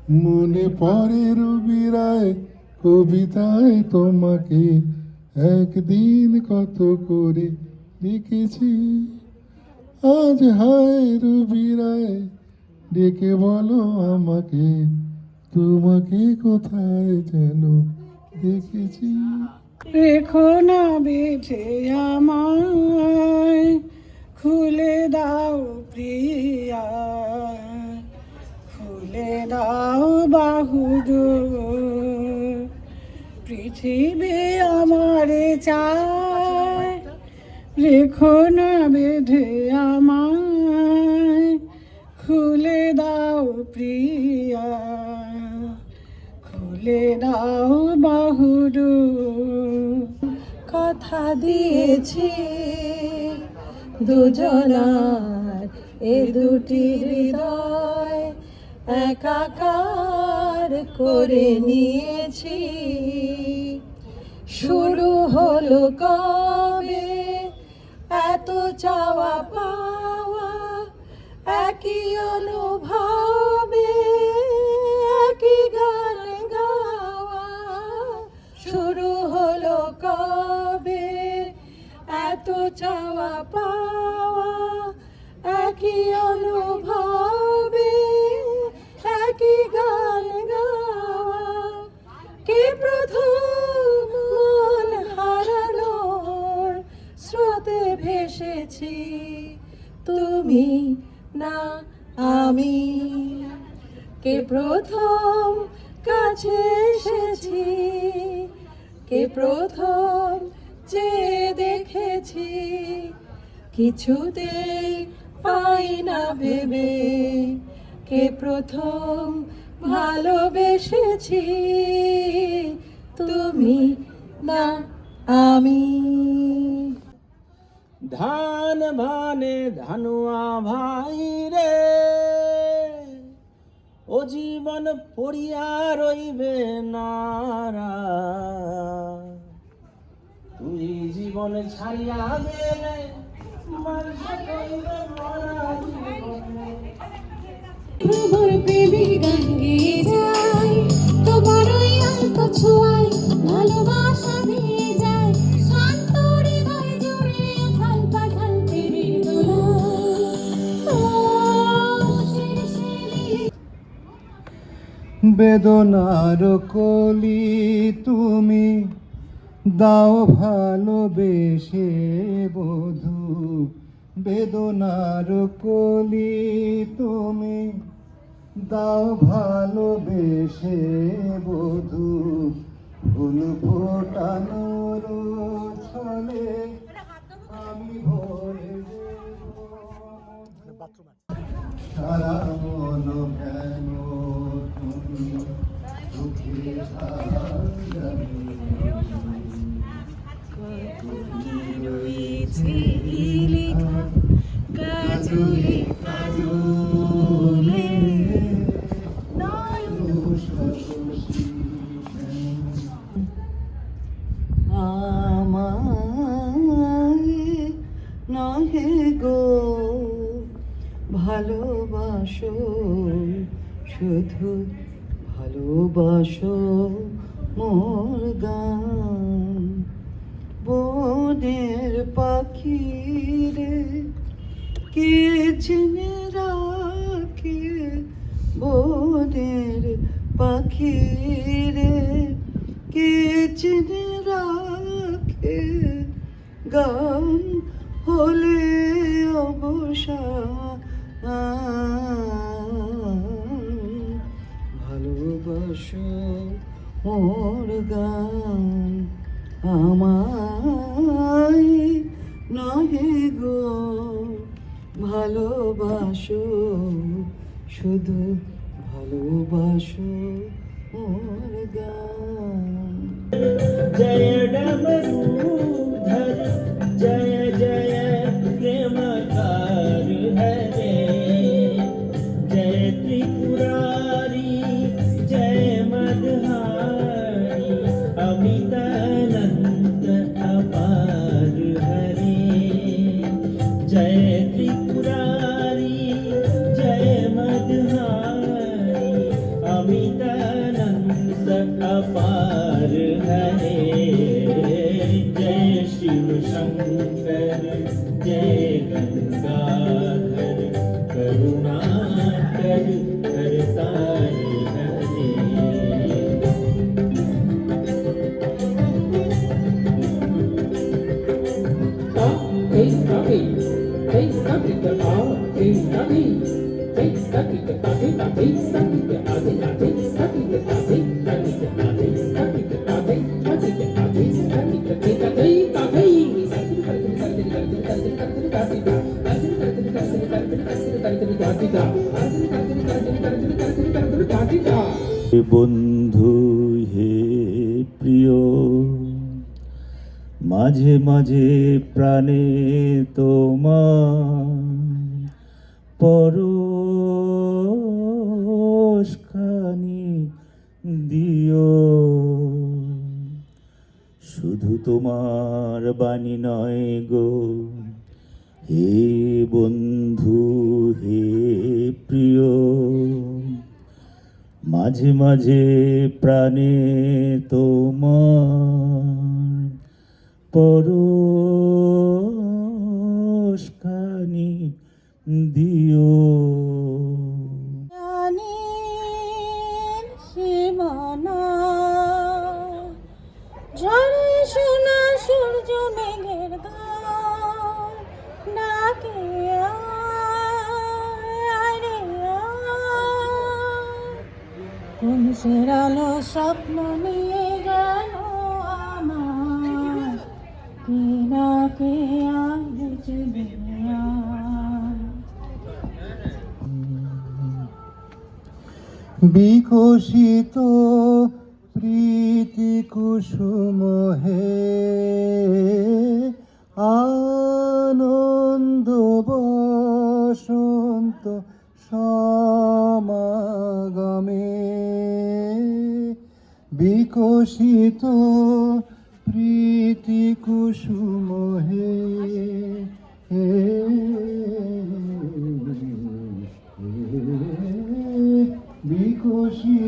মনে পড়ে রবি রায় কবিতায় তোমাকে একদিন কত করে লিখেছি। আজ হায় রবি রায় ডেকে বলো আমাকে, তোমাকে কোথায় যেন দেখেছি। রেখো না বেঁধে আমায়, খুলে দাও প্রিয়া, খুলে দাও বাহুডোর। পৃথিবী আমারে চায়, রেখো না বেঁধে আমায়, খুলে দাও প্রিয়া, খুলে দাও বাহুডোর। কথা দিয়েছি দুজনার এ দুটি হৃদয় একাকার করে নিয়েছি। শুরু হলো কবে এত চাওয়া পাওয়া, একই অনুভবে একই গান গাওয়া। শুরু হলো কবে এত চাওয়া পাওয়া, একই অনুভবে একই গান গাওয়া। কে প্রথম মন হারানোর স্রোতে ভেসেছি, তুমি না আমি। কে প্রথম কাছে এসেছি, কে প্রথম যে দেখেছি, কিছুতেই পাই না ভেবে। কে প্রথম ভালোবেসেছি, তুমি না আমি। ধান ভানে ধানুয়া ভাই রে, ও জীবন পড়িয়া রইবে নারা। তুই জীবন ছাড়িয়া গেলে মানুষ কইবে মরা জীবনে। প্রভুর প্রেমের গান গেয়ে যাই, তোমারই অল্প ছোঁয়ায় ভালোবাসা দিয়ে যায়। শান্ত হৃদয় জুড়ে ঢাল পাঠাল প্রেমের দোলা। বেদনার কলি তুমি দাও ভালোবেসে বধু, বেদনার কলি তুমি দাও ভালোবেসে বধু। ফুল ফোটানোর ছলে আমি ভরে দেব সারা মন কেন তুমি দুঃখে রয়েছে লেখা কাজলে কাজলে আমায় নহে গো ভালোবাসো, শুধু ভালোবাসো মোর গান। বনের পাখি রে কে চিনে রাখে, বনের পাখি রে কে চিনে রাখে। গান হলে অবসান, ভালোবাসো মোর গান। আমায় নহে গো ভালোবাসো, শুধু ভালোবাসো মোর গান। जय डमरूधर जय जय प्रेमकार हरे, जय त्रिपुरारी जय मदहारी, अमितानंद अपार हरे। जय त्रिपुरारी जय मदहारी, अमितानंद হে বন্ধু হে প্রিয়, মাঝে মাঝে প্রাণে তোমার পরশখানি দিও। শুধু তোমার বাণী নয় গো হে বন্ধু হে প্রিয়, মাঝে মাঝে প্রাণে তোমার পরশখানি দিও। জানেন সীমানা ঝরে শোনা সূর্য মেঘের গান ডাকে আয় রে আয়। কোন সেরালো স্বপ্ন নিয়ে গেল আমার কে ডাকে আয় বুঝে দেয়া। বিকশিত প্রীতি কুসুম হে আনন্দ বসন্ত সমাগমে। বিকশিত প্রীতি কুসুম হে বিকশিত